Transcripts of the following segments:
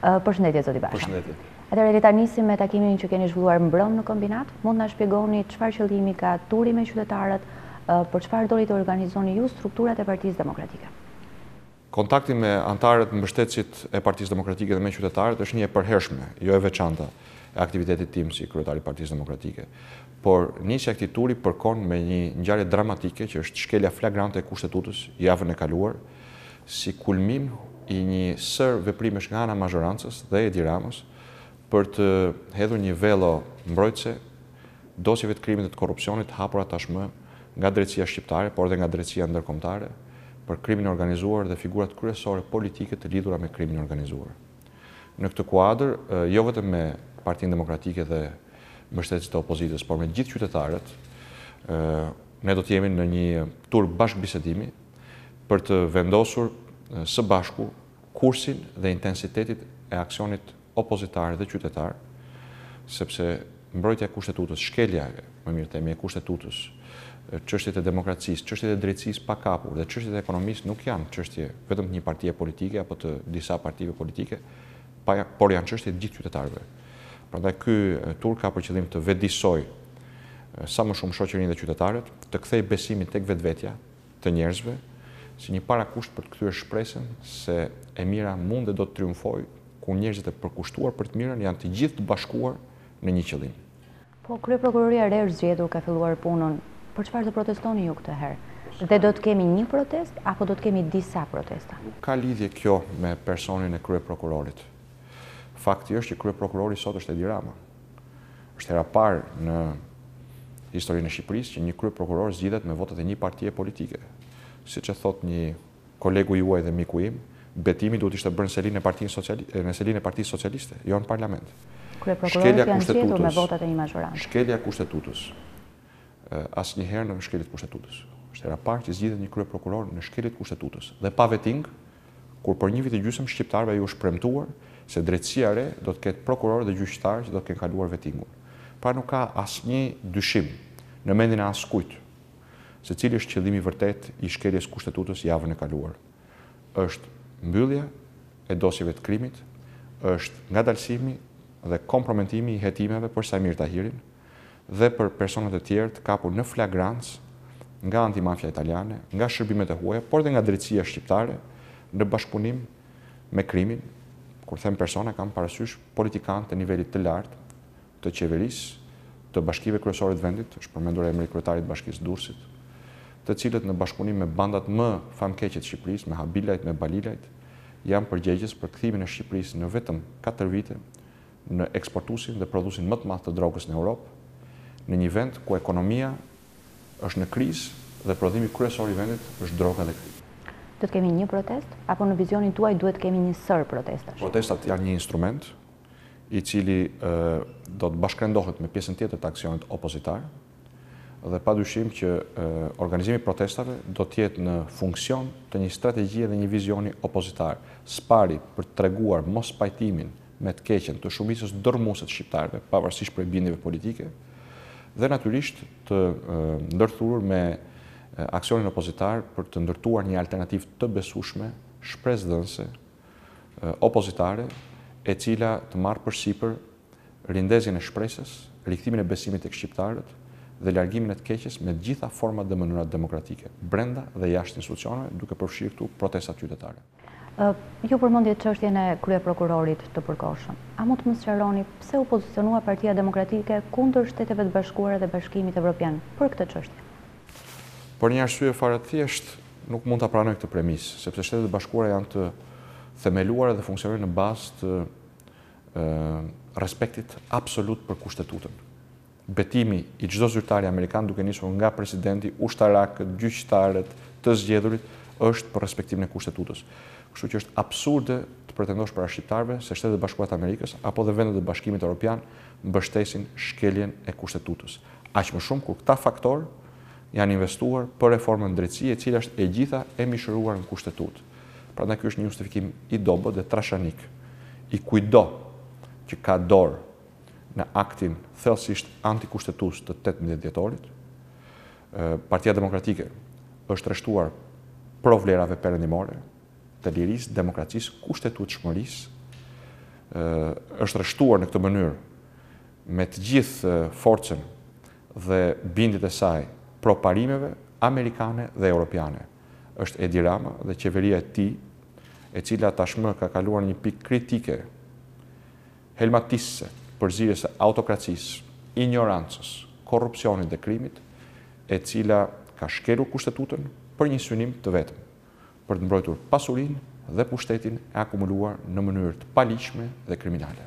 Përshëndetje, zoti Basha. Përshëndetje. Atëherë le ta nisim me takimin që keni zhvilluar mbrëm në kombinat. Mund na shpjegoni çfarë qëllimi ka turi me qytetarët, për çfarë doli të organizoni ju strukturat e Partisë Demokratike? Kontakti me anëtarët mbështetësit e Partisë Demokratike dhe me qytetarët është një e përhershme, jo e veçanta e aktivitetit tim si kryetari i Partisë Demokratike. Por nisja e këtij turi përkon me një ngjarje dramatike që është shkelja flagrante e kushtetutës javën e kaluar, si kulmim i një sër veprimesh nga ana e mazhorancës dhe Edi Ramës për të hedhur një velo mbrojtëse dosjeve të krimit dhe të korrupsionit hapura tashmë nga drejtësia shqiptare, por dhe nga drejtësia ndërkombëtare për krimin organizuar dhe figurat kryesore politike të lidhura me krimin organizuar. Në këtë kuadër, jo vetëm me Partinë Demokratike dhe mbështetësit e opozitës, por me gjithë qytetarët, ne do të jemi në një tur bashkëbisedimi për të vendosur së bashku kursin dhe intensitetit e aksionit opozitar dhe qytetar, sepse mbrojtja e kushtetutës, shkelja, më mirë themi, e kushtetutës, çështjet e demokracisë, çështjet e drejtësisë pa kapur dhe çështjet e ekonomisë nuk janë çështje vetëm të një partie politike apo të disa partive politike, por janë çështje të gjithë qytetarëve. Prandaj ky tur ka për qëllim të vetëdijsoj sa më shumë shoqërinë dhe qytetarët, të kthejë besimin tek vetvetja të njerëzve, si një parakusht për të kthyer shpresën se e mira mund dhe do të triumfojë ku njerëzit e përkushtuar për të mirën janë të gjithë të bashkuar në një qëllim. Po kryeprokuroria e re është zgjedhur, ka filluar punën. Për çfarë të protestoni ju këtë herë? Dhe do të kemi një protest apo do të kemi disa protesta? Nuk ka lidhje kjo me personin e kryeprokurorit. Fakti është që kryeprokurori sot është Edi Rama. Është hera parë në historinë e Shqipërisë që një kryeprokuror zgjidhet me votat e një partie politike. Siç e thot një kolegu juaj dhe miku im, betimi duhet ishte bërë në selinë e Partisë Socialiste, jo në parlament. Kryeprokurorët janë zgjedhur me votat e një mazhoranci. Shkelja e kushtetutës. Asnjëherë në shkeljet e kushtetutës. Është hera parë që zgjidhet një kryeprokuror në shkeljet e kushtetutës. Dhe pa veting, kur për një vit e gjysmë shqiptarëve ju është premtuar se drejtësia e re do të ketë prokurorë dhe gjyqtarë që do të kenë kaluar vetingun. Pra nuk ka asnjë dyshim në mendjen e askujt se cili është qëllimi vërtet i shkeljes kushtetutës javën e kaluar. Është mbyllja e dosjeve të krimit, është ngadalësimi dhe komprometimi i hetimeve për Samir Tahirin dhe për personat e tjerë të kapur në flagrancë nga antimafia italiane, nga shërbimet e huaja, por dhe nga drejtësia shqiptare në bashkëpunim me krimin. Kur them persona, kam parasysh politikanë të nivelit të lartë të qeverisë, të bashkive kryesore të vendit, është përmendur emri kryetarit të Bashkisë Durrësit, të cilët në bashkëpunim me bandat më famkeqe të Shqipërisë, me Habilajt, me Balilajt, janë përgjegjës për kthimin e Shqipërisë në vetëm 4 vite në eksportuesin dhe prodhuesin më të madh të drogës në Europë, në një vend ku ekonomia është në krizë dhe prodhimi kryesor i vendit është droga dhe krimi. Do të kemi një protest apo në vizionin tuaj duhet të kemi një sër protestash? Protestat janë një instrument i cili do të bashkërendohet me pjesën tjetër të aksionit opozitar dhe padyshim që organizimi i protestave do të jetë në funksion të një strategjie dhe një vizioni opozitar, spari për të treguar mos pajtimin me të keqen të shumicës dërmuese të shqiptarëve, pavarësisht prej bindjeve politike, dhe natyrisht të ndërthurur me aksionin opozitar për të ndërtuar një alternativë të besueshme, shpresdhënëse, opozitare, e cila të marrë përsipër rindezjen e shpresës, rikthimin e besimit tek shqiptarët dhe largimin e të keqes me gjitha format dhe mënyrat demokratike, brenda dhe jashtë institucioneve, duke përfshirë këtu protestat qytetare. Ju përmendjet çështjen e kryeprokurorit të përkohshëm. A mund të më sqaroni pse u pozicionua Partia Demokratike kundër Shteteve të Bashkuara dhe Bashkimit Evropian për këtë çështje? Për një arsye fare të thjeshtë, nuk mund ta pranoj këtë premisë, sepse Shtetet e Bashkuara janë të themeluara dhe funksionojnë në bazë të respektit absolut për kushtetutën. Betimi i çdo zyrtari amerikan, duke nisur nga presidenti, ushtarakët, gjyqtarët, të zgjedhurit, është për respektimin e kushtetutës. Kështu që është absurde të pretendosh para shqiptarëve se Shtetet e Bashkuara të Amerikës apo dhe vendet e Bashkimit Evropian mbështesin shkeljen e kushtetutës. Aq më shumë kur këta faktorë janë investuar për reformën drejtësie, e cila është e gjitha e mishëruar në kushtetutë. Prandaj ky është një justifikim i dobët dhe trashanik i kujdo që ka dorë në aktin thellësisht antikushtetues të 18 dhjetorit. Partia Demokratike është rreshtuar pro vlerave perëndimore, të lirisë, demokracisë, kushtetutshmërisë është rreshtuar në këtë mënyrë me të gjithë forcën dhe bindjet e saj pro parimeve amerikane dhe europiane. Është Edi Rama dhe qeveria e tij, e cila tashmë ka kaluar një pikë kritike, helmatisse, përzierjes së autokracisë, ignorancës, korrupsionit dhe krimit, e cila ka shkelur kushtetutën për një synim të vetëm, për të mbrojtur pasurinë dhe pushtetin e akumuluar në mënyrë të paligjshme dhe kriminale.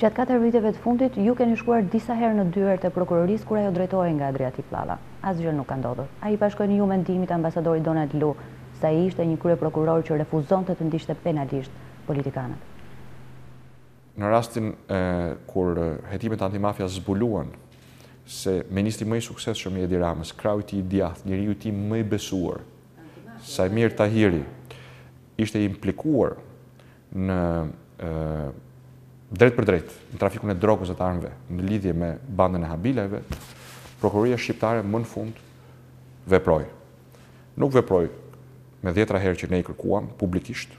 Gjatë 4 viteve të fundit, ju keni shkuar disa herë në dyert e prokurorisë kur ajo drejtohej nga Adriatik Pllalla. Asgjë nuk ka ndodhur. Ai bashkojnë ju mendimit të ambasadorit Donald Lu, se ai ishte një kryeprokuror që refuzonte të ndiqte penalisht politikanët. Në rastin kur hetimet antimafia zbuluan se ministri më i suksesshëm i Edi Ramës, krau i tij i djathtë, njeriu i tij më i besuar, Sajmir Tahiri, ishte implikuar në drejt për drejt në trafikun e drogës dhe të armëve në lidhje me bandën e habileve, prokuroria shqiptare më në fund veproi. Nuk veproi me 10 herë që ne i kërkuam publikisht,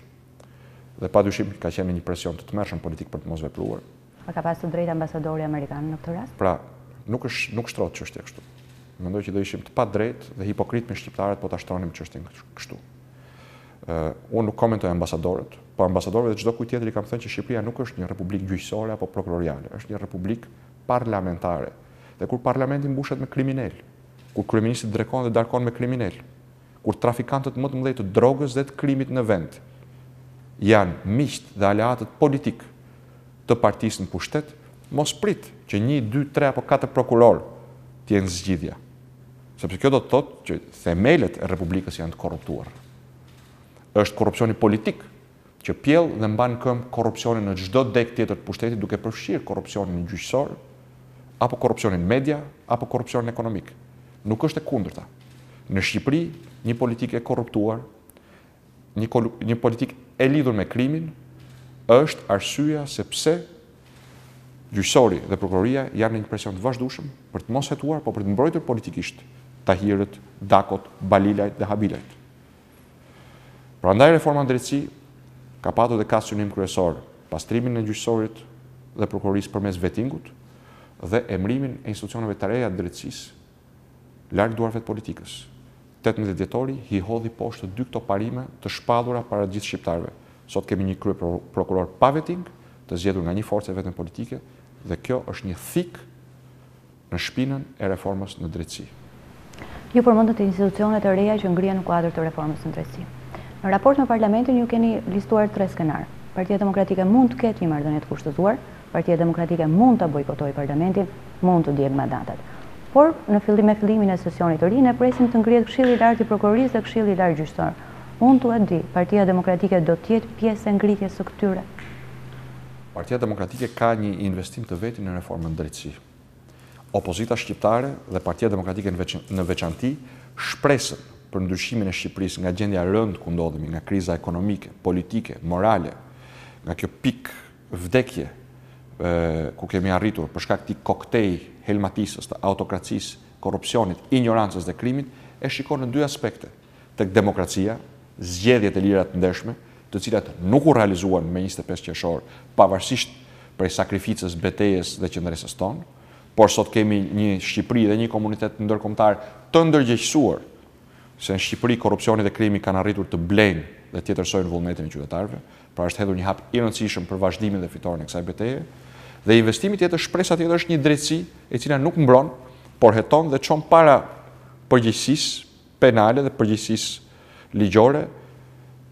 dhe padyshim ka qenë një presion të tmerrshëm politik për të mos vepruar. A ka pasur drejt ambasadori amerikan në këtë rast? Pra, nuk shtrohet çështja kështu. Mendoj që do ishim të padrejtë dhe hipokrit me shqiptarët po ta shtronim çështjen kështu. Unë nuk komentoj ambasadorët, po ambasadorëve dhe çdo kujt tjetër i kam thënë që Shqipëria nuk është një republikë gjyqësore apo prokuroriale, është një republikë parlamentare. Dhe kur parlamenti mbushet me kriminal, kur kryeministri drekon dhe darkon me kriminal, kur trafikantët më të mëdhenj të drogës dhe të krimit në vend janë miqtë dhe aleatët politik të partisë në pushtet, mos prit që 1, 2, 3 apo 4 prokuror të jenë zgjidhja. Sepse kjo do të thotë që themelet e republikës janë të korruptuar. Është korrupsioni politik që pjell dhe mban këmbë korrupsionin në çdo deg tjetër të pushtetit, duke përfshirë korrupsionin gjyqësor, apo korrupsionin media, apo korrupsionin ekonomik. Nuk është e kundërta. Në Shqipëri, një politikë e korruptuar, një politikë e lidhur me krimin, është arsyeja sepse gjyqësori dhe prokuroria janë në një presion të vazhdueshëm për të mos hetuar, por për të mbrojtur politikisht Tahirët, Dakot, Balilajt dhe Habilajt. Prandaj reforma në drejtësi ka patur dhe ka synim kryesor pastrimin e gjyqësorit dhe prokurorisë përmes vetingut dhe emrimin e institucioneve të reja të drejtësisë larg duarve të politikës. 18 dhjetori i hodhi poshtë 2 këto parime të shpallura para gjithë shqiptarëve. Sot kemi një kryeprokuror pa veting, të zgjedhur nga një forcë e vetëm politike, dhe kjo është një thik në shpinën e reformës në drejtësi. Ju përmendët institucionet e reja që ngrihen në kuadër të reformës në drejtësi. Në raport me Parlamentin ju keni listuar 3 skenar. Partia Demokratike mund të ketë një marrëdhënie të kushtëzuar, Partia Demokratike mund të bojkotojë Parlamentin, mund të djegë mandatet. Por në fillimin e sesionit të ri ne presim të ngrihet Këshilli i Lartë i Prokurorisë dhe Këshilli i Lartë Gjyqësor. Unë duhet di, Partia Demokratike do të jetë pjesë e ngritjes së këtyre? Partia Demokratike ka një investim të vetin në reformën në drejtësi. Opozita shqiptare dhe Partia Demokratike në veçanti shpresën për ndryshimin e Shqipërisë nga gjendja rënd ku ndodhemi, nga kriza ekonomike, politike, morale, nga kjo pikë vdekje ku kemi arritur për shkak të koktej helmatisës, të autokracisë, korrupsionit, ignorancës dhe krimit, e shikon në 2 aspekte. Tek demokracia, zgjedhjet e lira të ndershme, të cilat nuk u realizuan me 25 qershor, pavarësisht prej sakrificës, betejës dhe qëndresës tonë, por sot kemi një Shqipëri dhe një komunitet ndërkombëtar të ndërgjegjësuar, se në Shqipëri korrupsioni dhe krimi kanë arritur të blejnë dhe tjetërsojnë vullnetin e qytetarëve, pra është hedhur një hap i rëndësishëm për vazhdimin dhe fitoren e kësaj betejë, dhe investimi tjetër, shpresa tjetër është një drejtësi e cila nuk mbron, por heton dhe çon para përgjegjësisë penale dhe përgjegjësisë ligjore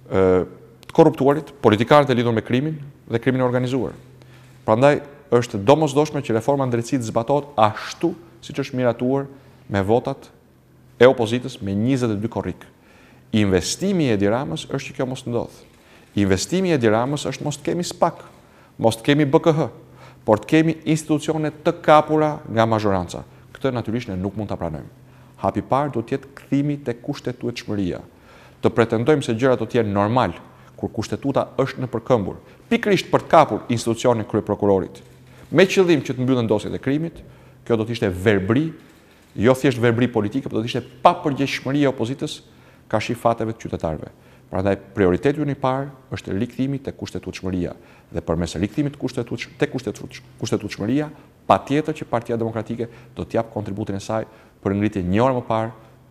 të korruptuarit, politikanët e lidhur me krimin dhe krimin e organizuar. Prandaj është domosdoshme që reforma në drejtësi të zbatohet ashtu siç është miratuar me votat e opozitës me 22 korrik. Investimi i Edi Ramës është që kjo mos ndodh. Investimi i Edi Ramës është mos të kemi SPAK, mos të kemi BKH, por të kemi institucione të kapura nga mazhoranca. Këtë natyrisht ne nuk mund ta pranojmë. Hapi i parë do të jetë kthimi tek kushtetueshmëria. Të pretendojmë se gjërat do të jenë normal kur kushtetuta është në përkëmbur, pikërisht për të kapur institucionin kryeprokurorit, me qëllim që të mbyllen dosjet e krimit, kjo do të ishte verbri, jo thjesht verbri politike, por do të ishte papërgjegjshmëria e opozitës ka shifateve të qytetarëve. Prandaj prioriteti i parë është rikthimi te kushtetutshmëria dhe përmes rikthimit te kushtetutshmëria, patjetër që Partia Demokratike do të jap kontributin e saj për ngritje një orë më parë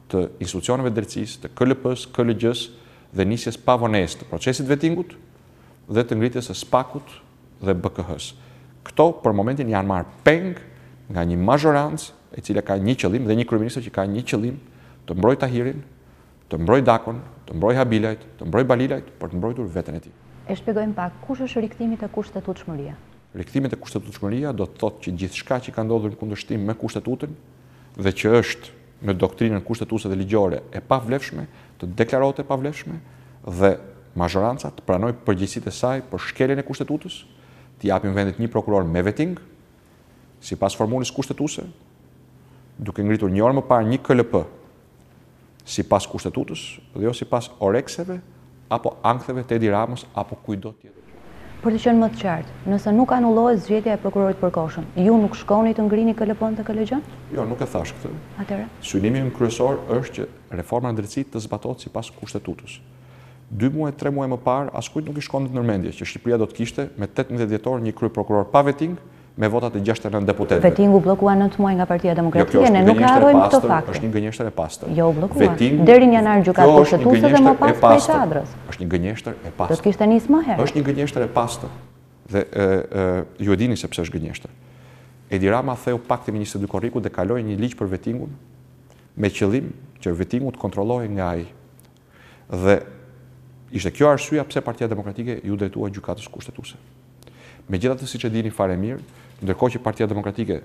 të institucioneve drejtësisë, të KLP-s, KLG-s dhe nisjes pavonesë të procesit vetingut dhe të ngritjes së SPAK-ut dhe BKH-s. Këto për momentin janë marrë peng nga një mazhorancë e cila ka një qëllim dhe një kryeministër që ka një qëllim të mbrojë Tahirin, të mbrojë Dakon, të mbrojë Habilajt, të mbrojë Balilajt, për të mbrojtur veten e tij. E shpjegojmë pak, kush është rikthimi te kushtetutshmëria? Rikthimi te kushtetutshmëria do të thotë që gjithçka që ka ndodhur në kundërshtim me kushtetutën dhe që është në doktrinën kushtetuese dhe ligjore e pavlefshme, të deklarohet e pavlefshme dhe mazhoranca të pranojë përgjegjësitë e saj për shkeljen e kushtetutës, të japin vendit një prokuror me veting, sipas formulës kushtetuese, duke ngritur një orë më parë një KLP, sipas kushtetutës dhe jo sipas orekseve apo anktheve të Edi Ramës apo kujdo tjetër. Për të qenë më të qartë, nëse nuk anullohet zgjedhja e prokurorit përkohshëm, ju nuk shkoni të ngrini KLP-n të KLG-n? Jo, nuk e thash këtë. Atëherë? Synimi im kryesor është që reforma në drejtësi të zbatohet sipas kushtetutës. 2 muaj, 3 muaj më parë, askujt nuk i shkonte në ndërmendje që Shqipëria do të kishte me 18 dhjetor një kryeprokuror pa veting me votat e 69 deputetëve. Vetingu bllokua 9 muaj nga Partia Demokratike, ne nuk harrojmë këto fakte. Është një gënjeshtër e pastër. Jo bllokua. Deri në janar gjykatë kushtetuese dhe më pas prej çadrës. Është një gënjeshtër e pastër. Do të kishte nisë më herë. Është një gënjeshtër e pastër. Dhe ju e dini sepse është gënjeshtër. Edi Rama theu paktin me 22 korriku dhe kaloi një ligj për vetingun me qëllim që vetingu të kontrollohej nga ai. Dhe ishte kjo arsyeja pse Partia Demokratike ju drejtua gjykatës kushtetuese. Megjithatë, siç e dini fare mirë, ndërkohë që Partia Demokratike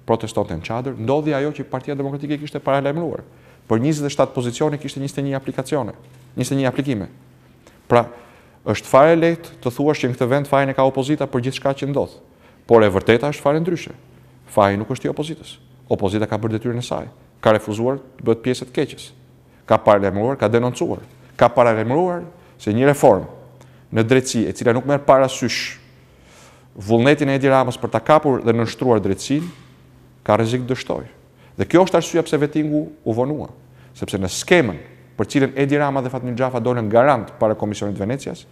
protestonte në çadër, ndodhi ajo që Partia Demokratike kishte paralajmëruar. Për 27 pozicione kishte 21 aplikacione, 21 aplikime. Pra, është fare lehtë të thuash që në këtë vend fajin e ka opozita për gjithçka që ndodh. Por e vërteta është fare ndryshe. Faji nuk është i opozitës. Opozita ka bërë detyrën e saj, ka refuzuar të bëhet pjesë e keqes. Ka paralajmëruar, ka denoncuar, ka paralajmëruar se një reformë në drejtësi e cila nuk merr parasysh vullnetin e Edi Ramës për ta kapur dhe nënshtruar drejtësinë, ka rrezik dështoj. Dhe kjo është arsyeja pse vetingu u vonua, sepse në skemën për cilën Edi Rama dhe Fatmir Xhafa dolën garant para Komisionit Venecias,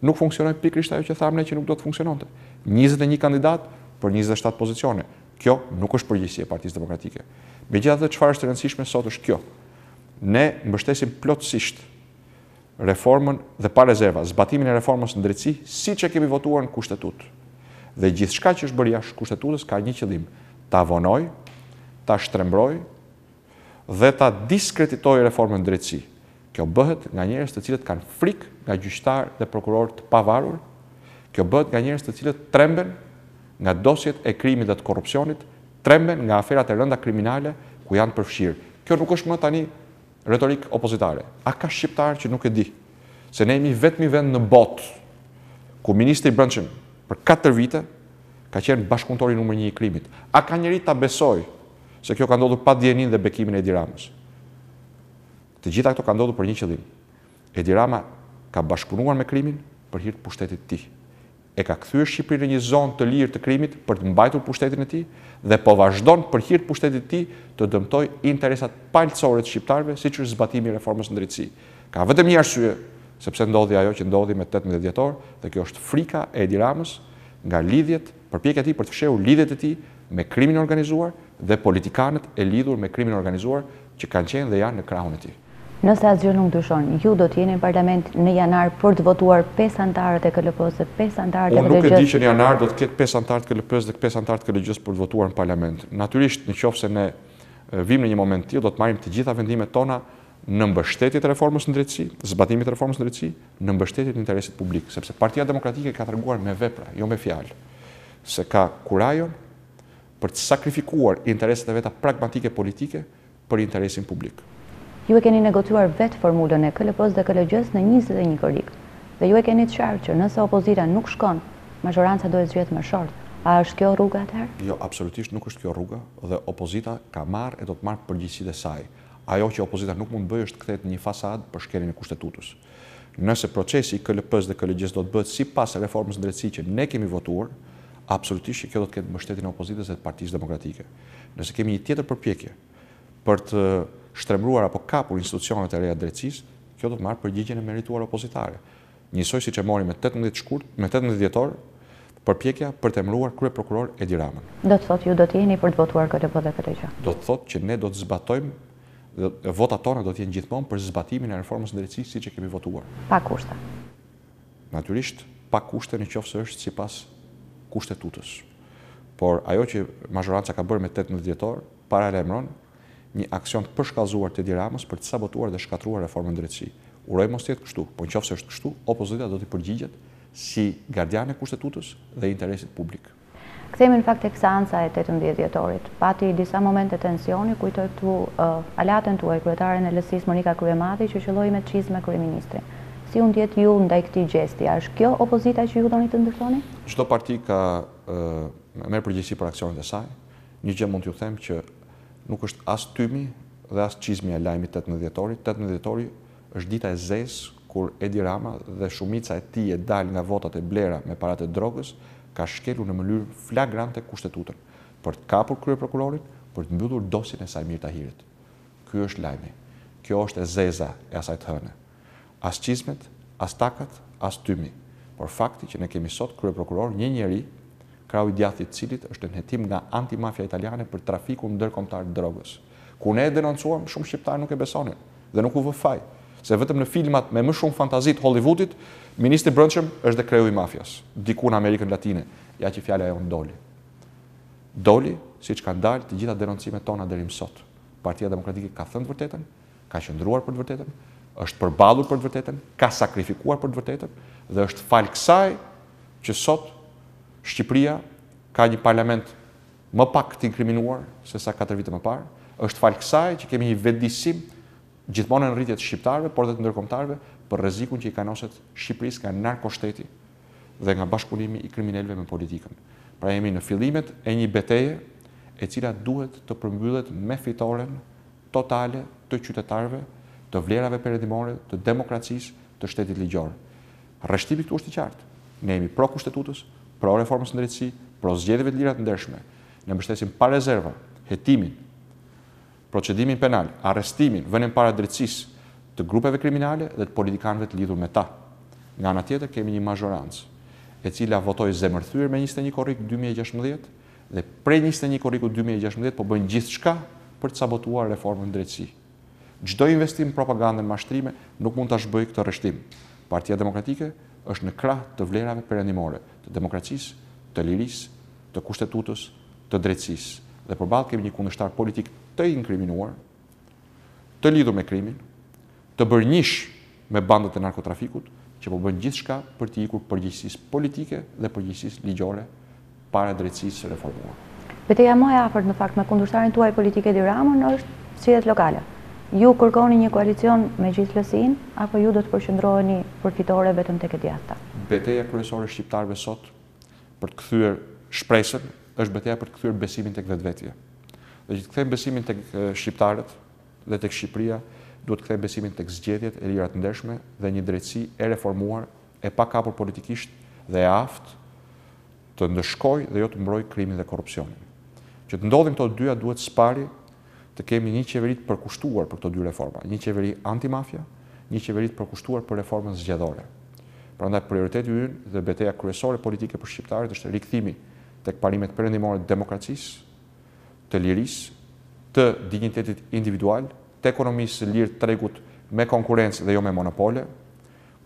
nuk funksionoi pikërisht ajo që thamë ne që nuk do të funksiononte. 21 kandidat për 27 pozicione. Kjo nuk është përgjegjësi e Partisë Demokratike. Megjithatë, çfarë është e rëndësishme sot është kjo. Ne mbështesim plotësisht reformën dhe pa rezerva, zbatimin e reformës në drejtësi, siç e kemi votuar në kushtetutë. Dhe gjithçka që është bërë jashtë kushtetutës ka një qëllim: ta vonoj, ta shtrembroj dhe ta diskreditoj reformën në drejtësi. Kjo bëhet nga njerëz të cilët kanë frikë nga gjyqtarë dhe prokurorë të pavarur. Kjo bëhet nga njerëz të cilët tremben nga dosjet e krimit dhe të korrupsionit, tremben nga aferat e rënda kriminale ku janë përfshirë. Kjo nuk është më tani retorik opozitare. A ka shqiptar që nuk e di se ne jemi vetmi vend në botë ku ministri i Brendshëm për 4 vite ka qenë bashkëpunëtori numër 1 i krimit. A ka njeri ta besoj se kjo ka ndodhur pa dijenin dhe bekimin e Edi Ramës? Të gjitha këto ka ndodhur për një qëllim. Edi Rama ka bashkëpunuar me krimin për hir të pushtetit të tij. E ka kthyer Shqipërinë në një zonë të lirë të krimit për të mbajtur pushtetin e tij dhe po vazhdon për hir të pushtetit të tij të dëmtojë interesat palëcore të shqiptarëve, siç është zbatimi i reformës në drejtësi. Ka vetëm një arsye sepse ndodhi ajo që ndodhi me 18 dhjetor, dhe kjo është frika e Edi Ramës nga lidhjet, përpjekja e tij për të fshehur lidhjet e tij me krimin organizuar dhe politikanët e lidhur me krimin organizuar që kanë qenë dhe janë në krahun e tij. Nëse asgjë nuk ndryshon, ju do të jeni në parlament në janar për të votuar 5 antarët e KLP-s dhe 5 antarët e KLG-s. Unë nuk e di që në janar do të ketë 5 antarët të KLP-s dhe 5 antarët të KLG-s për të votuar në parlament. Natyrisht, nëse ne vim në një moment tillë, do të marrim të gjitha vendimet tona në mbështetje të reformës në drejtësi, zbatimit të reformës në drejtësi, në mbështetje të interesit publik, sepse Partia Demokratike ka treguar me vepra, jo me fjalë, se ka kurajon për të sakrifikuar interesat e veta pragmatike politike për interesin publik. Ju e keni negociuar vetë formulën e KLP-s dhe KLG-s në 21 korrik. Dhe ju e keni të qartë që nëse opozita nuk shkon, mazhoranca do të zgjedhë me short. A është kjo rruga atëherë? Jo, absolutisht nuk është kjo rruga dhe opozita ka marrë e do të marrë përgjegjësitë e saj. Ajo që opozita nuk mund të bëjë është kthehet në një fasadë për shkeljen e kushtetutës. Nëse procesi i KLP-s dhe KLG-s do të bëhet sipas reformës në drejtësi që ne kemi votuar, absolutisht që kjo do të ketë mbështetjen e opozitës dhe të Partisë Demokratike. Nëse kemi një tjetër përpjekje për të shtrembruar apo kapur institucionet e reja të drejtësisë, kjo do të marrë përgjigjen e merituar opozitare. Njësoj siç e mori me 18 dhjetor përpjekja për të emëruar kryeprokuror Edi Ramën. Do të thotë ju do të jeni për të votuar këtë këtë gjë. Do të thotë që ne do të zbatojmë, votat tona do të jenë gjithmonë për zbatimin e reformës së drejtësisë siç e kemi votuar. Pa kushte. Natyrisht pa kushte nëse është sipas kushtetutës. Por ajo që mazhoranca ka bërë me 18 dhjetor paralajmëron një aksion të përshkallëzuar të Edi Ramës për të sabotuar dhe shkatruar reformën e drejtësisë. Uroj mos të jetë kështu, po nëse është kështu, opozita do të përgjigjet si gardiane e kushtetutës dhe interesit publik. Kthehemi në fakt tek seanca e 18 dhjetorit. Pati disa momente tensioni, kujtoj këtu alatën tuaj kryetaren e LSI-s Monika Kryemati që qelloi me çizme kryeministri. Si u ndjet ju ndaj këtij gjesti? A është kjo opozita që ju doni të ndërtoni? Çdo parti ka merr përgjegjësi për aksionet e saj. Një gjë mund t'ju them që nuk është as tymi dhe as çizmi e lajmit 18 dhjetorit. 18 dhjetori është dita e zezë kur Edi Rama dhe shumica e tij e dal nga votat e blera me paratë e drogës, ka shkelur në mënyrë flagrante kushtetutën për të kapur kryeprokurorin, për të mbyllur dosjen e Sajmir Tahirit. Ky është lajmi. Kjo është e zeza e asaj të hëne. As çizmet, as takat, as tymi. Por fakti që ne kemi sot kryeprokuror një njeri, krau i djathtë i cilit është në hetim nga antimafia italiane për trafikun ndërkombëtar të drogës. Kur ne e denoncuam, shumë shqiptarë nuk e besonin dhe nuk u vë faj. Se vetëm në filmat me më shumë fantazi të Hollywoodit, ministri i brendshëm është dhe kreu i mafias, diku në Amerikën Latine, ja që fjala e doli. Doli, siç kanë dalë të gjitha denoncimet tona deri më sot. Partia Demokratike ka thënë të vërtetën, ka qëndruar për të vërtetën, është përballur për të vërtetën, ka sakrifikuar për të vërtetën dhe është fal kësaj që sot Shqipëria ka një parlament më pak të inkriminuar se sa 4 vite më parë, është fal kësaj që kemi një vetëdijsim gjithmonë në rritje të shqiptarëve, por dhe të ndërkombëtarëve për rrezikun që i kanoset Shqipërisë nga narkoshteti dhe nga bashkëpunimi i kriminalëve me politikën. Pra jemi në fillimet e një betejë e cila duhet të përmbyllet me fitoren totale të qytetarëve, të vlerave perëndimore, të demokracisë, të shtetit ligjor. Rreshtimi këtu është i qartë. Ne jemi pro kushtetutës, pro reformës së drejtësisë, pro zgjedhjeve të lira të ndershme. Ne mbështesim pa rezerva hetimin, procedimin penal, arrestimin, vënien para drejtësisë të grupeve kriminale dhe të politikanëve të lidhur me ta. Nga ana tjetër kemi një mazhorancë e cila votoi zemërthyer me 21 korrik 2016 dhe prej 21 korrikut 2016 po bën gjithçka për të sabotuar reformën e drejtësisë. Çdo investim në propagandën e mashtrime nuk mund ta zhbojë këtë rreshtim. Partia Demokratike është në krah të vlerave perëndimore, të demokracisë, të lirisë, të kushtetutës, të drejtësisë. Dhe përballë kemi një kundërshtar politik të inkriminuar, të lidhur me krimin, të bërnjish me bandët e narkotrafikut, që po bën gjithçka për të ikur përgjegjësisë politike dhe përgjegjësisë ligjore para drejtësisë së reformuar. Betejë më e afërt në fakt me kundërshtarin tuaj politik Edi Ramën është zgjedhjet lokale. Ju kërkoni një koalicion me gjithë LSI-n apo ju do të përqendroheni për fitore vetëm tek e djathta? Betejë kryesore shqiptarëve sot për të kthyer shpresën është betejë për të kthyer besimin tek vetvetja. Dhe që të kthejmë besimin tek shqiptarët dhe tek Shqipëria, duhet të kthejmë besimin tek zgjedhjet e lira të ndershme dhe një drejtësi e reformuar, e pakapur politikisht dhe e aftë të ndëshkojë dhe jo të mbrojë krimin dhe korrupsionin. Që të ndodhin këto dyja duhet spari të kemi një qeveri të përkushtuar për këto dy reforma, një qeveri antimafia, një qeveri të përkushtuar për reformën zgjedhore. Prandaj prioriteti ynë dhe betejë kryesore politike për shqiptarët është rikthimi tek parimet perëndimore të demokracisë, të lirisë, të dinjitetit individual, të ekonomisë së lirë të tregut me konkurrencë dhe jo me monopole,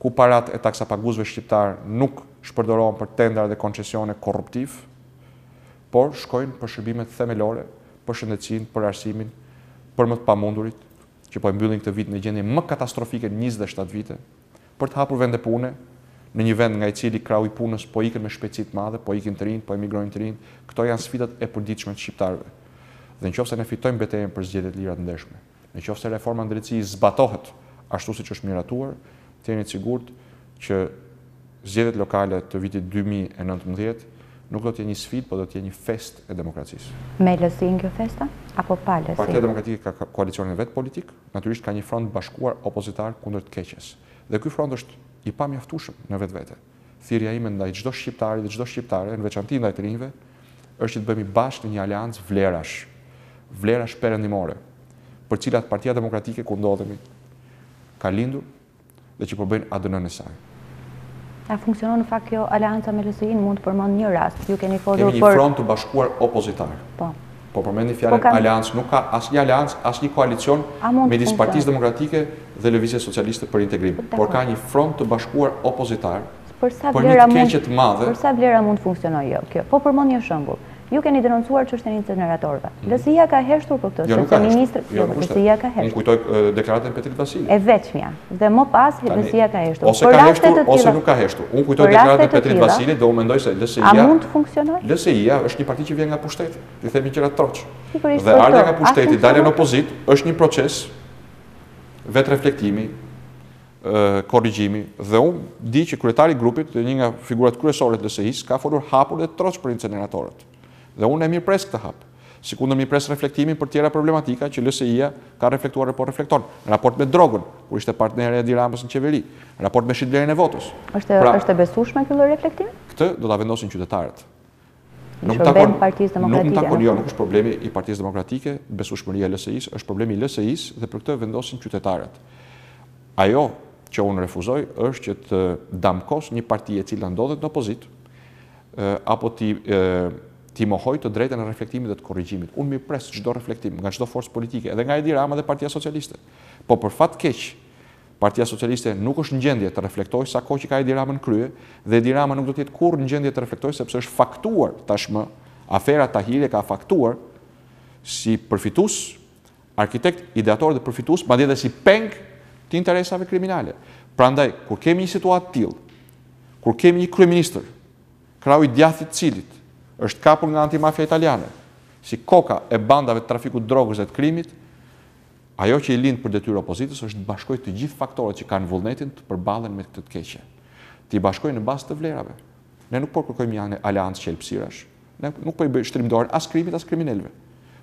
ku parat e taksapaguesve shqiptar nuk shpërdorohen për tendra dhe koncesione korruptiv, por shkojnë për shërbimet themelore, për shëndetësinë, për arsimin, për më të pamundurit, që po e mbyllin këtë vit në gjendje më katastrofike në 27 vite, për të hapur vende pune, në një vend nga i cili krau i punës po ikën me shpejtësi të madhe, po ikin të rinj, po emigrojnë të rinj. Këto janë sfidat e përditshme të shqiptarëve. Dhe nëse ne fitojmë betejën për zgjedhjet lira të ndershme, nëse reforma e drejtësisë zbatohet ashtu siç është miratuar, të jeni të sigurt që zgjedhjet lokale të vitit 2019 nuk do të jenë një sfidë, por do të jenë një fest e demokracisë. Me LSI-n kjo festa apo pa LSI? Partia Demokratike ka koalicionin vet politik, natyrisht ka një front bashkuar opozitar kundër të keqes. Dhe ky front është i pamjaftueshëm në vetvete. Thirrja ime ndaj çdo shqiptari dhe çdo shqiptare, në veçantë ndaj të rinjve, është që të bëhemi bashkë në një aleancë vlerash perëndimore, për cilat Partia Demokratike ku ndodhemi ka lindur, dhe që përbëjnë ADN-n e saj. A funksionon në fakt kjo aleanca me LSI-n? Mund të përmend një rast. Ju keni folur për... Kemi një front të bashkuar opozitar. Po përmendi fjalën aleancë, nuk ka asnjë aleancë, asnjë koalicion midis Partisë Demokratike dhe Lëvizjes Socialiste për Integrim, por ka një front të bashkuar opozitar për një keqje të madhe. Për sa vlera mund të funksionojë kjo? Po përmend një shembull. Ju keni denoncuar çështjen e incineratorëve. LSI-ja ka heshtur për këtë, sepse ministri LSI-ja ka heshtur. Unë kujtoj deklaratën e Petrit Vasilit. E vetmja. Dhe më pas LSI-ja ka heshtur. Ose ka heshtur ose nuk ka heshtur. Unë kujtoj deklaratën e Petrit Vasilit dhe unë mendoj se LSI-ja... A mund të funksionojë? LSI-ja është një parti që vjen nga pushteti. Ti themi gjëra troç. Dhe ardha nga pushteti, dalja në opozit, është një proces vetë reflektimi, korrigjimi, dhe unë di që kryetari i grupit, një nga figurat kryesore të LSI-s, ka folur hapur dhe troç për incineratorët. Dhe unë e mirëpres këtë hap. Sikundër mirëpres reflektimin për tjera problematika që LSI-ja ka reflektuar po reflekton. Në raport me drogën, kur ishte partnere e Edi Ramës në qeveri, në raport me shitblerjen e votës. Është e besueshme ky lloj reflektimi? Këtë do ta vendosin qytetarët. Nuk takon Partisë Demokratike. Nuk takon, jo, nuk është problemi i Partisë Demokratike, besueshmëria e LSI-s, është problemi i LSI-s dhe për këtë vendosin qytetarët. Ajo që unë refuzoj është që të damkos një parti e cila ndodhet në opozit, apo ti mohoj të drejtën e reflektimit dhe të korrigjimit. Unë mirëpres çdo reflektim nga çdo forcë politike, edhe nga Edi Rama dhe Partia Socialiste. Po për fat keq, Partia Socialiste nuk është në gjendje të reflektojë sa kohë që ka Edi Rama në krye, dhe Edi Rama nuk do të jetë kurrë në gjendje të reflektojë sepse është faktuar tashmë, afera Tahiri ka faktuar si përfitues, arkitekt, ideator dhe përfitues, madje edhe si peng të interesave kriminale. Prandaj, kur kemi një situatë të tillë, kur kemi një kryeministër, krau i djathit cilit është kapur nga antimafia italiane, si koka e bandave të trafikut drogës dhe të krimit, ajo që i lind për detyrë opozitës është të bashkojë të gjithë faktorët që kanë vullnetin të përballen me këtë të keqe. Ti bashkojë në bazë të vlerave. Ne nuk po kërkojmë një aleancë qelpsirash. Ne nuk po i bëjmë shtrim dorën as krimit as kriminalëve.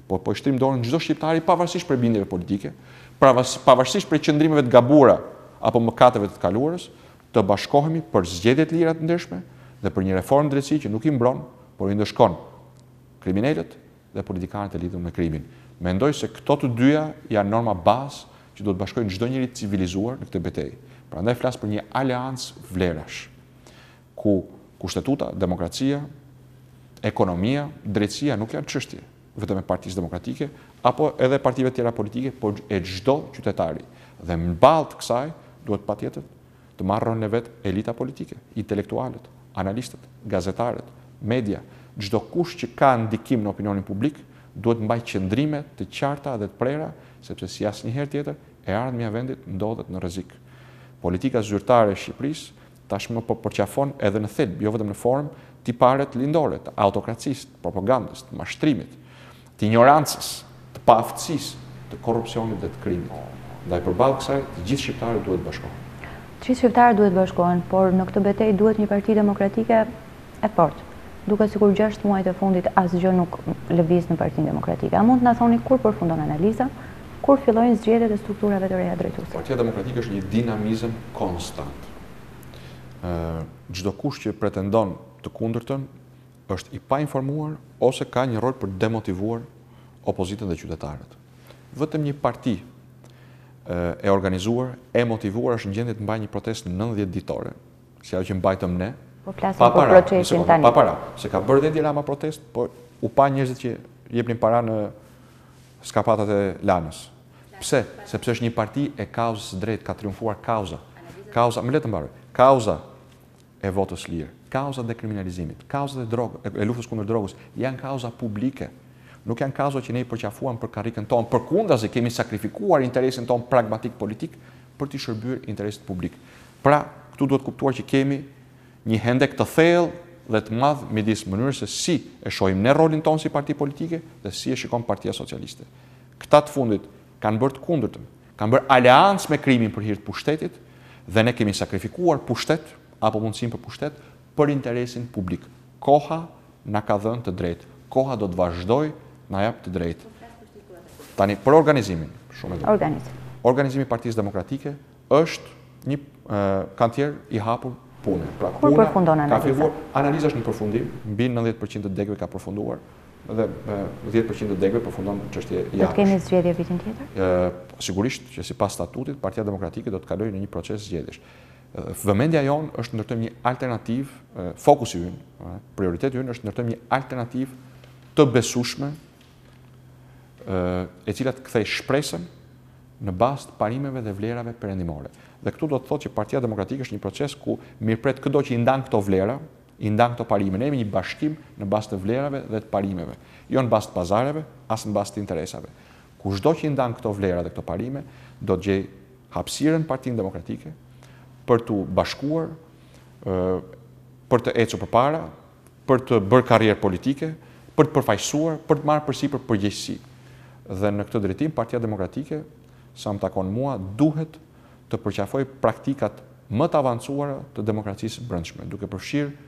Po i shtrim dorën çdo shqiptari pavarësisht prej bindjeve politike, pavarësisht prej qëndrimeve të gabura apo mëkateve të kaluarës, të bashkohemi për zgjedhje të lira të ndershme dhe për një reformë drejtësie që nuk i mbron, por i ndëshkon kriminalët dhe politikanët e lidhur me krimin. Mendoj se këto të dyja janë norma bazë që do të bashkojnë çdo njeri civilizuar në këtë betejë. Prandaj flas për një aleancë vlerash, ku kushtetuta, demokracia, ekonomia, drejtësia nuk janë çështje vetëm e Partisë Demokratike apo edhe partive tjera politike, por e çdo qytetari. Dhe mballë të kësaj duhet patjetër të marrë rolin e vet elita politike, intelektualët, analistët, gazetarët, media, çdo kush që ka ndikim në opinionin publik, duhet mbaj qëndrime të qarta dhe të prera, sepse si asnjëherë tjetër, e ardhmja e vendit ndodhet në rrezik. Politika zyrtare e Shqipërisë tashmë po përqafon edhe në thelb, jo vetëm në formë, tiparet lindore të autokracisë, të propagandës, të mashtrimit, të ignorancës, të paaftësisë, të korrupsionit dhe të krimit. Ndaj përballë kësaj, të gjithë shqiptarët duhet bashkohen. Të gjithë shqiptarët duhet bashkohen, por në këtë betejë duhet një parti demokratike e fortë. Duke sikur 6 muajt e fundit asgjë nuk lëviz në Partinë Demokratike. A mund të na thoni kur përfundon analiza, kur fillojnë zgjedhjet e strukturave të reja drejtuese? Partia Demokratike është një dinamizëm konstant. Çdo kush që pretendon të kundërtën është i painformuar ose ka një rol për demotivuar opozitën dhe qytetarët. Vetëm një parti e organizuar, e motivuar është në gjendje të mbajë një protestë në 90 ditore, si ajo që mbajtëm ne. Po flasim për procesin tani. Pa para, se ka bërë dhe Edi Rama protest, po u pa njerëzit që jepnin para në skapatat e lanës. Pse? Sepse është një parti e kauzës drejt, ka triumfuar kauza. Kauza, më le të mbaroj, kauza e votës lirë, kauza dhe kriminalizimit, kauza e luftës kundër drogës, janë kauza publike. Nuk janë kauza që ne i përqafuam për karrikën tonë, përkundazi kemi sakrifikuar interesin tonë pragmatik politik për të shërbyer interesit publik. Pra, këtu duhet kuptuar që kemi një hendek të thellë dhe të madh midis mënyrës se si e shohim ne rolin tonë si parti politike dhe si e shikon Partia Socialiste. Këta të fundit kanë bërë të kundërtën, kanë bërë aleancë me krimin për hir të pushtetit dhe ne kemi sakrifikuar pushtet apo mundësinë për pushtet për interesin publik. Koha na ka dhënë të drejtë. Koha do të vazhdojë na jap të drejtë. Tani për organizimin, shumë e drejtë. Organizimi i Partisë Demokratike është një kantier i hapur pune. Pra, kur përfundon analiza? Analiza është në përfundim, mbi 90% të degëve ka përfunduar. dhe 10% e degëve përfundon çështje jashtë. Do të kemi zgjedhje vitin tjetër? Sigurisht që sipas statutit Partia Demokratike do të kalojë në një proces zgjedhjesh. Vëmendja jonë është të ndërtojmë një alternativë, fokusi ynë, prioriteti ynë është të ndërtojmë një alternativë të besueshme, e cila të kthej shpresën në bazë të parimeve dhe vlerave perëndimore. Dhe këtu do të thotë që Partia Demokratike është një proces ku mirëpret çdo që i ndan këto vlera, i ndan këto parime. Ne jemi një bashkim në bazë të vlerave dhe të parimeve, jo në bazë të pazareve, as në bazë të interesave. Ku çdo që i ndan këto vlera dhe këto parime, do të gjej hapësirën Partinë Demokratike për të bashkuar, për të ecur përpara, për të bërë karrierë politike, për të përfaqësuar, për të marrë përsipër përgjegjësi. Dhe në këtë drejtim Partia Demokratike, sa më takon mua, duhet të përqafoj praktikat më të avancuara të demokracisë brendshme, duke përfshirë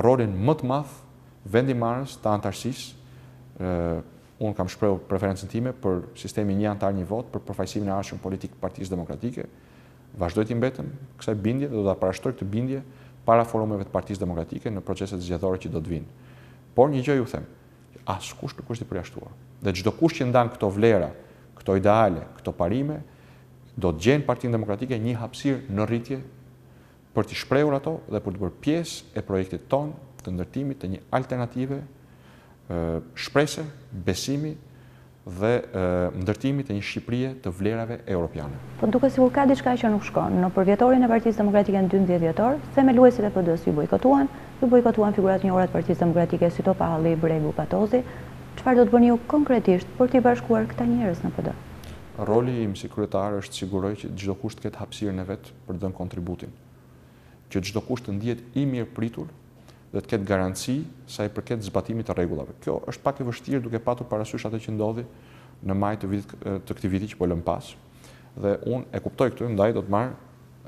rolin më të madh vendimarrës të antarësisë. Unë kam shprehur preferencën time për sistemin një antar një vot, për përfaqësimin e arshëm politik të Partisë Demokratike. Vazhdoj të mbetëm kësaj bindje dhe do ta parashtroj këtë bindje para forumeve të Partisë Demokratike në proceset zgjedhore që do të vinë. Por një gjë ju them, askush nuk është i përjashtuar. Dhe çdo kush që ndan këto vlera, këto ideale, këto parime, do të gjenë Partinë Demokratike një hapësirë në rritje për të shprehur ato dhe për të bërë pjesë e projektit tonë të ndërtimit të një alternative shprese, besimi dhe ndërtimit të një Shqipërie të vlerave europiane. Po duket sikur ka diçka që nuk shkon. Në përvjetorin e Partisë Demokratike në 12 dhjetor, themeluesit e PD-s ju bojkotuan figurat e njohura të Partisë Demokratike si Topalli, Bregu, Patozi. Çfarë do të bëni ju konkretisht për t'i bashkuar këta njerëz në PD? Roli im si kryetar është siguroj që çdo kush të ketë hapësirën e vet për të dhënë kontributin. Që çdo kush të ndihet i mirëpritur dhe të ketë garanci sa i përket zbatimit të rregullave. Kjo është pak e vështirë duke patur parasysh atë që ndodhi në maj të këtij viti që po lëm pas. Dhe unë e kuptoj këtë, ndaj do të marr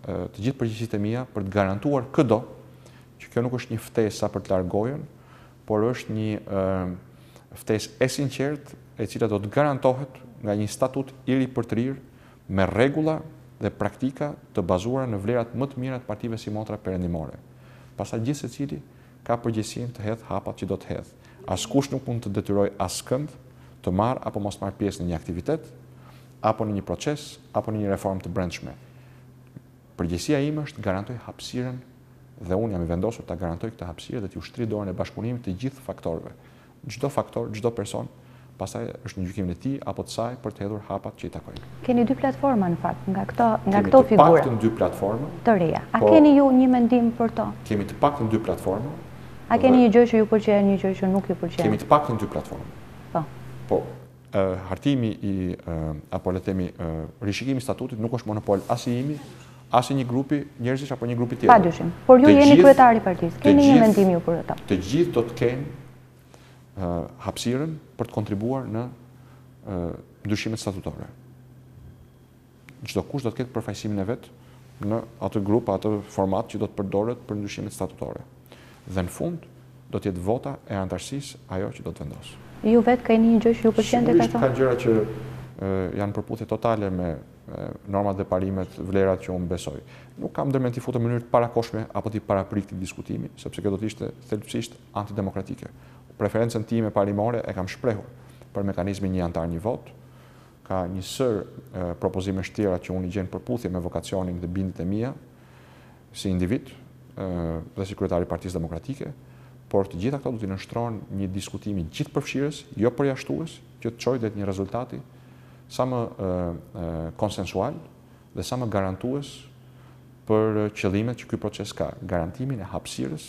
të gjithë përgjegjësitë e mia për të garantuar këdo që kjo nuk është një ftesë sa për të larë gojën, por është një ftesë e sinqertë e cila do të garantohet nga një statut i ripërtërir me rregulla dhe praktika të bazuara në vlerat më të mira të partive si motra perëndimore. Pastaj gjithë secili ka përgjegjësinë të hedh hapat që do të hedh. Askush nuk mund të detyrojë askënd të marrë apo mos marrë pjesë në një aktivitet, apo në një proces, apo në një reformë të brendshme. Përgjegjësia ime është të garantoj hapësirën dhe unë jam i vendosur ta garantoj këtë hapësirë dhe të ushtroj dorën e bashkëpunimit të gjithë faktorëve. Çdo faktor, çdo person, pastaj është në gjykimin e tij apo të saj për të hedhur hapat që i takojnë. Keni dy platforma në fakt, nga këto figura. Kemi të paktën dy platforma të reja. A keni ju një mendim për to? Kemi të paktën dy platforma. A keni një gjë që ju pëlqen, një gjë që nuk ju pëlqen? Kemi të paktën dy platforma. Po, hartimi apo le të themi rishikimi i statutit nuk është monopol as i imi, as i një grupi njerëzish apo një grupi tjetër. Padyshim. Por ju jeni kryetari i partisë. Keni një mendim ju për ato? Të gjithë do të kenë hapësirën për të kontribuar në ndryshimet statutare. Çdo kush do të ketë përfaqësimin e vet në atë grup, atë format që do të përdoret për ndryshimet statutare. Dhe në fund do të jetë vota e antarësisë ajo që do të vendosë. Ju vetë keni një gjë që ju pëlqen tek ato? Ka gjëra që janë përputhje totale me normat dhe parimet, vlerat që unë besoj. Nuk kam ndërmend t'i futem në mënyrë të parakoshme apo t'i paraprik këtë diskutimi, sepse kjo do të ishte thelbësisht antidemokratike. Preferencën time parimore e kam shprehur për mekanizmin një antar një vot. Ka një sër propozimesh tjera që unë i gjen përputhje me vokacionin dhe bindjet e mia si individ dhe si kryetari i Partisë Demokratike, por të gjitha këto do t'i nështrohen një diskutimi gjithëpërfshirës, jo përjashtues, që të çojë deri një rezultati sa më konsensual dhe sa më garantues për qëllimet që ky proces ka, garantimin e hapësirës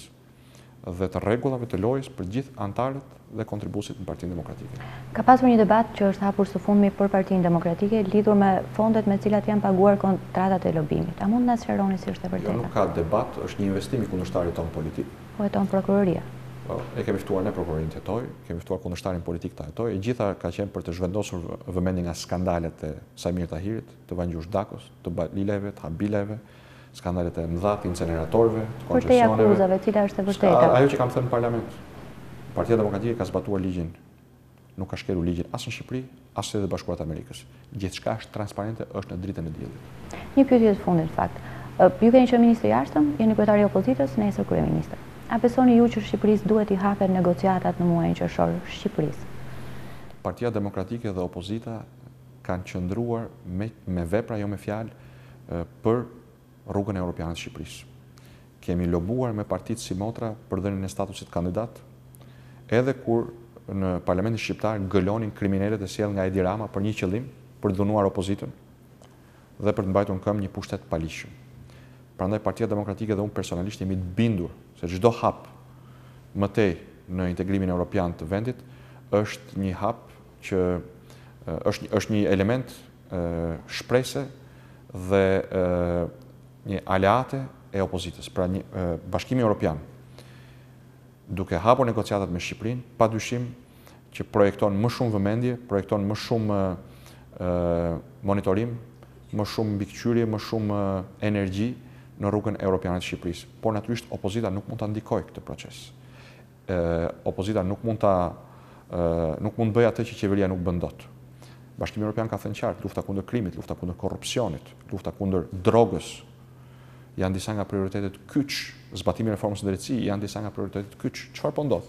dhe të rregullave të lojës për gjithë antarët dhe kontribuesit në Partinë Demokratike. Ka pasur një debat që është hapur së fundmi për Partinë Demokratike lidhur me fondet me cilat janë paguar kontratat e lobimit. A mund na sqaroni si është e vërteta? Jo, nuk ka debat, është një investim i kundërshtarit tonë politik. Po e tonë prokuroria. E kemi ftuar ne prokurorin të hetoj, kemi ftuar kundërshtarin politik të hetoj, e gjitha ka qenë për të zhvendosur vëmendjen nga skandalet e Samir Tahirit, të Vangjush Dakos, të Balileve, të Habileve, skandalet e mëdha të inceneratorëve, të koncesioneve. Për te akuzave, cila është e vërteta? Ajo që kam thënë në parlament. Partia Demokratike ka zbatuar ligjin. Nuk ka shkelur ligjin as në Shqipëri, as në Bashkuarat e Amerikës. Gjithçka është transparente, është në dritën e diellit. Një pyetje të fundit në fakt. Ju keni qenë ministri i jashtëm, jeni kryetari i opozitës, nesër kryeministër. A besoni ju që Shqipërisë duhet i hapen negociatat në muajin qershor Shqipërisë? Partia Demokratike dhe opozita kanë qëndruar me vepra jo me fjalë për rrugën e europiane të Shqipërisë. Kemi lobuar me partitë si motra për dhënien e statusit kandidat, edhe kur në Parlamentin Shqiptar gëlonin kriminalet e sjell nga Edi Rama për një qëllim, për të dhunuar opozitën dhe për të mbajtur në këmbë një pushtet paligjshëm. Prandaj Partia Demokratike dhe unë personalisht jemi të bindur se çdo hap më tej në integrimin evropian të vendit është një hap që është një element shprese dhe një aleate e opozitës. Pra Bashkimi Evropian, duke hapur negociatat me Shqipërinë, padyshim që projekton më shumë vëmendje, projekton më shumë monitorim, më shumë mbikëqyrje, më shumë energji në rrugën europiane të Shqipërisë. Por natyrisht opozita nuk mund ta ndikojë këtë proces. Opozita nuk mund të bëjë atë që qeveria nuk bën dot. Bashkimi Evropian ka thënë qartë, lufta kundër krimit, lufta kundër korrupsionit, lufta kundër drogës janë disa nga prioritetet kyç, zbatimi i reformës së drejtësisë janë disa nga prioritetet kyç. Çfarë po ndodh?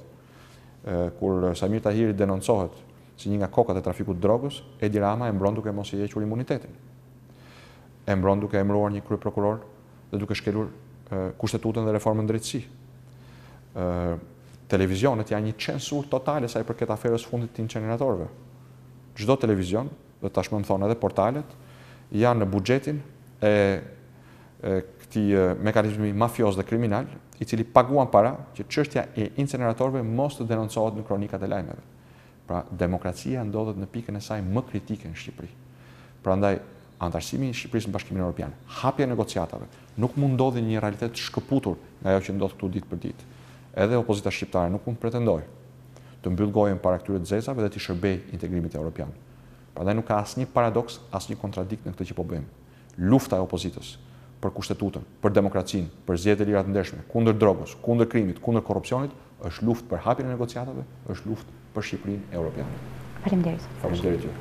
Kur Samir Tahiri denoncohet si një nga kokat e trafikut të drogës, Edi Rama e mbron duke mos i hequr imunitetin. E mbron duke emëruar një kryeprokuror dhe duke shkelur kushtetutën dhe reformën drejtësi. Televizionet janë një censur totale sa i përket aferës fundit të inceneratorëve. Çdo televizion, dhe tashmë më thonë edhe portalet, janë në buxhetin e këtij mekanizmi mafios dhe kriminal, i cili paguan para që çështja e inceneratorëve mos të denoncohet në kronikat e lajmeve. Pra, demokracia ndodhet në pikën e saj më kritike në Shqipëri. Prandaj, antarësimi i Shqipërisë në Bashkimin Evropian, hapja e negociatave, nuk mund ndodhi një realitet shkëputur nga ajo që ndodh këtu ditë për ditë. Edhe opozita shqiptare nuk mund pretendojë të mbyll gojën para këtyre të zezave dhe të shërbejë integrimit evropian. Prandaj nuk ka asnjë paradoks, asnjë kontradikt në këtë që po bëjmë. Lufta e opozitës për kushtetutën, për demokracinë, për zgjedhje të lira të ndershme, kundër drogës, kundër krimit, kundër korrupsionit, është luftë për hapjen e negociatave, është luftë për Shqipërinë evropiane. Faleminderit. Faleminderit ju.